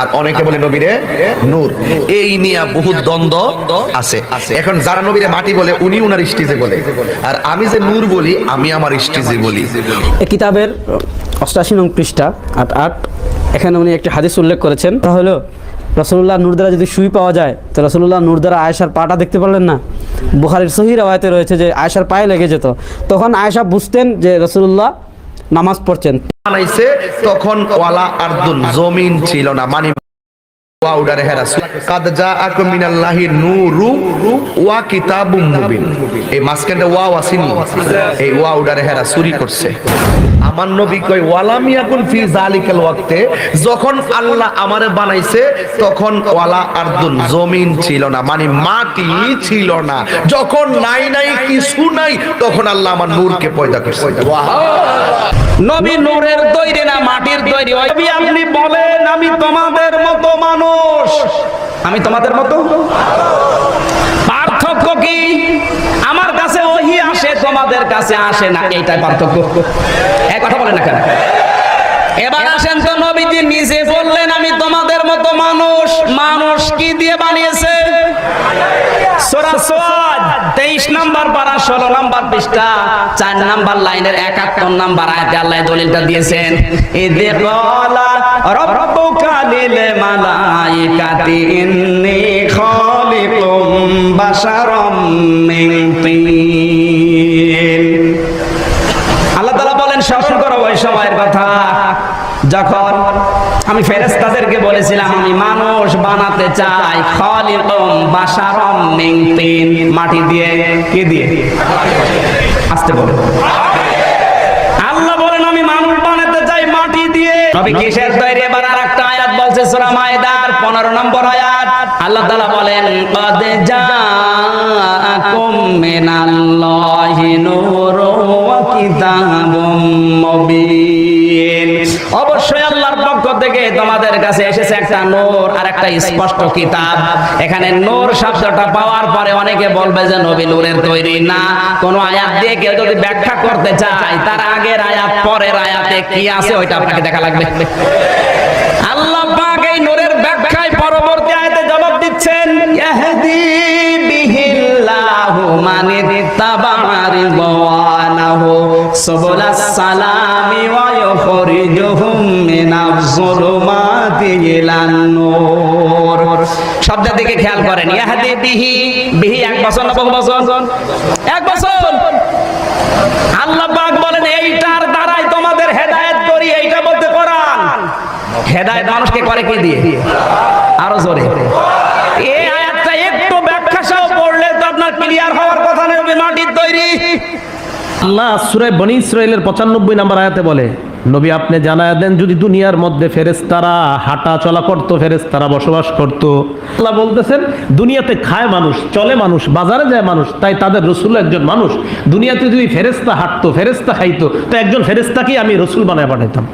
আর অনেকে বলে নবীরে নূর। এই নিয়ে বহু দ্বন্দ্ব আছে। এখন যারা নবীরে মাটি বলে উনি উনার স্টেজে বলে, আর আমি যে নূর বলি আমি আমার স্টেজে বলি। এই কিতাবের 88 নং পৃষ্ঠা 8 এখানে উনি একটি হাদিস উল্লেখ করেছেন, তা হলো রাসূলুল্লাহ নূর দ্বারা যদি সুই পাওয়া যায় তো রাসূলুল্লাহ নূর দ্বারা আয়েশার পাটা দেখতে পারলেন না। বুখারীর সহিহ রাওয়ায়াতে রয়েছে যে আয়েশার পায়ে লেগে যেত, তখন আয়েশা বুঝতেন যে রাসূলুল্লাহ নামাজ পড়ছেন। বানাইছে তখন ওয়ালা আরদুন, জমিন ছিল না, মানে ওয়াউডারে হে রাসূল কাদ জাআকুম মিনাল্লাহি নূরু ওয়া কিতাবুম মুবিন। এই মাসখানে ওয়াও আসেনি, এই ওয়াউডারে হে রাসূল করছে। আমার নবী কই ওয়ালাম ইয়াকুন ফি যালিকাল ওয়াক্তে, যখন আল্লাহ আমারে বানাইছে তখন ওয়ালা আরদুন, জমিন ছিল না, মানে মাটি ছিল না। যখন নাই কিছু নাই তখন আল্লাহ আমার নূরকে পয়দা করছে। নবী নূরের তৈরি না মাটির তৈরি? আপনি বলেন আমি তোমাদের মতো মানুষ, আমি তোমাদের মতো। পার্থক্য কি? আমার কাছে ওহী আসে, তোমাদের কাছে আসে না, এইটাই পার্থক্য। এই কথা বলেন না কেন? এবার আসেন তো, নবীজি নিজে বললেন আমি তোমাদের মতো মানুষ। মানুষ কি দিয়ে বানিয়েছে? সূরা সাদ 23 নম্বর পারা 16 নম্বর পৃষ্ঠা 4 নম্বর লাইনের 71 নম্বর আয়াতে আল্লাহ দলিলটা দিয়েছেন। ইযে ক্বালা রাব্বুকা লিল মালাইকাতি ইন্নী খালিকুম বাশারাম মিন তিন। আল্লাহ তাআলা বলেন, স্মরণ করো ওই সময়ের কথা যখন আমি ফেরেশতাদেরকে বলেছিলাম আমি মানুষ বানাতে চাই, খালিকুম বাশারাম মিন তিন, মাটি দিয়ে। কি দিয়ে? আস্তে বলো। আল্লাহ বলেন আমি মানুষ বানাতে চাই মাটি দিয়ে। নবী কিসের তৈরি? এবার আরেকটা আয়াত বলছে সূরা মায়েদার 15 নম্বর আয়াত। আল্লাহ তাআলা বলেন ক্বাদ জাআকুম মিনাল্লাহি নূরুন ওয়া কিতাবুম মুবিন। অবশ্যই আল্লাহর পক্ষ থেকে তোমাদের কাছে এসেছে একটা নূর আর একটা স্পষ্ট কিতাব। এখানে নূর শব্দটা পাওয়ার পরে অনেকে বলবে যে নবী নূরের তৈরি না। কোন আয়াত দিয়ে কেউ যদি ব্যাখ্যা করতে চায় তার আগের আয়াত পরের আয়াতে কি আছে ওইটা আপনাকে দেখা লাগবে। আল্লাহ পাক এই নূরের ব্যাখ্যায় পরবর্তী আয়াতে জবাব দিচ্ছেন, ইয়াহদি বিহিল্লাহু মানিত্তাবা রিদওয়ানাহু সুবুলাস সালামি ওয়া ইউখরিজুহুম মিনাজ যুলুমাতি ইলান নূর। শব্দের দিকে খেয়াল করেন। ইয়াহদি বিহি, বিহি এক বছর না বহু বছর? এক বছর। আল্লাহ পাক বলেন এইটার দ্বারাই তোমাদের হেদায়েত করি, এইটা বলতে কোরআন। হেদায়েত মানুষকে করে কি দিয়ে? আরো জোরে। এই আয়াতটা একটু ব্যাখ্যা সহ পড়লে তো আপনার ক্লিয়ার হওয়ার কথা নয় মাটির তৈরি। আল্লাহ সূরা বনী ইসরাঈলের 95 নম্বর আয়াতে বলে, নবী আপনি জানায়া দেন যদি দুনিয়ার মধ্যে ফেরেশতারা হাঁটা চলা করতো, ফেরেশতারা বসবাস করত। আল্লাহ বলতেছেন দুনিয়াতে খায় মানুষ, চলে মানুষ, বাজারে যায় মানুষ, তাই তাদের রাসূল একজন মানুষ। দুনিয়াতে যদি ফেরেশতা হাঁটতো, ফেরেশতা খাইতো, তো একজন ফেরেশতাকে আমি রাসূল বানায় পাঠাইতাম।